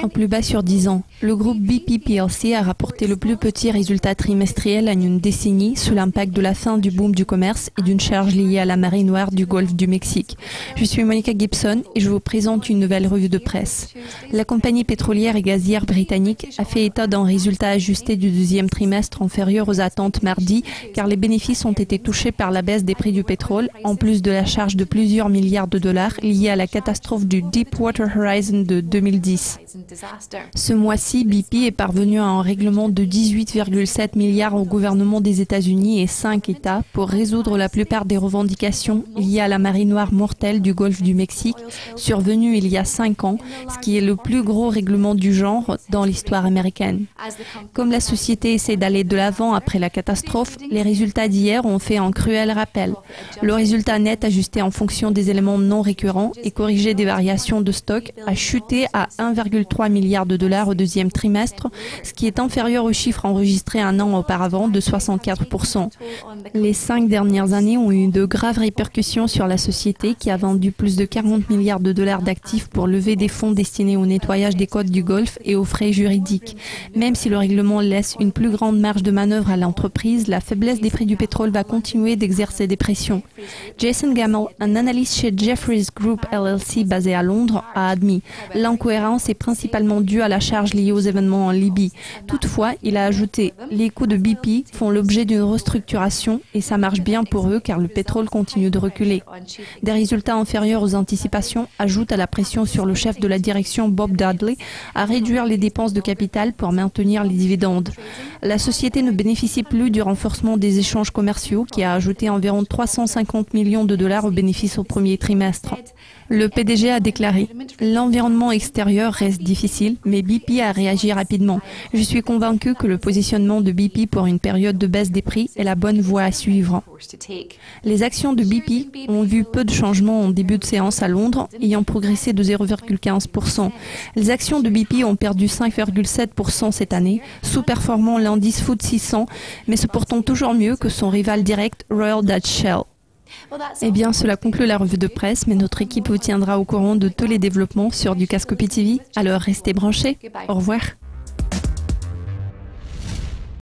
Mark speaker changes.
Speaker 1: au plus bas sur 10 ans. Le groupe BP plc a rapporté le plus petit résultat trimestriel en une décennie sous l'impact de la fin du boom du commerce et d'une charge liée à la marée noire du golfe du Mexique. Je suis Monica Gibson et je vous présente une nouvelle revue de presse. La compagnie pétrolière et gazière britannique a fait état d'un résultat ajusté du deuxième trimestre inférieur aux attentes mardi, car les bénéfices ont été touchés par la baisse des prix du pétrole, en plus de la charge de plusieurs milliards de dollars liée à la catastrophe du Deepwater Horizon de 2010. Ce mois-ci, BP est parvenu à un règlement de 18,7 milliards au gouvernement des États-Unis et 5 États pour résoudre la plupart des revendications liées à la marée noire mortelle du golfe du Mexique, survenue il y a 5 ans, ce qui est le plus gros règlement du genre dans l'histoire américaine. Comme la société essaie d'aller de l'avant après la catastrophe, les résultats d'hier ont fait un cruel rappel. Le résultat net ajusté en fonction des éléments non récurrents et corrigé des variations de stock a chuté à 1,3 milliard de dollars au deuxième trimestre, ce qui est inférieur au chiffre enregistré un an auparavant de 64%. Les 5 dernières années ont eu de graves répercussions sur la société qui a vendu plus de 40 milliards de dollars d'actifs pour lever des fonds destinés au nettoyage des côtes du Golfe et aux frais juridiques. Même si le règlement laisse une plus grande marge de manœuvre à l'entreprise, la faiblesse des prix du pétrole va continuer d'exercer des pressions. Jason Gamel, un analyste chez Jefferies Group LLC basé à Londres, a admis « L'incohérence est principalement due à la charge liée aux événements en Libye. Toutefois, il a ajouté « Les coûts de BP font l'objet d'une restructuration et ça marche bien pour eux car le pétrole continue de reculer. » Des résultats inférieurs aux anticipations ajoutent à la pression sur le chef de la direction Bob Dudley à réduire les dépenses de capital pour maintenir les dividendes. La société ne bénéficie plus du renforcement des échanges commerciaux qui a ajouté environ 350 millions de dollars aux bénéfices au premier trimestre. Le PDG a déclaré « L'environnement extérieur reste difficile, mais BP a réagi rapidement. Je suis convaincu que le positionnement de BP pour une période de baisse des prix est la bonne voie à suivre. » Les actions de BP ont vu peu de changements en début de séance à Londres, ayant progressé de 0,15%. Les actions de BP ont perdu 5,7% cette année, sous-performant l'indice FTSE 100, mais se portant toujours mieux que son rival direct Royal Dutch Shell. Eh bien, cela conclut la revue de presse, mais notre équipe vous tiendra au courant de tous les développements sur Dukascopy TV. Alors restez branchés. Au revoir.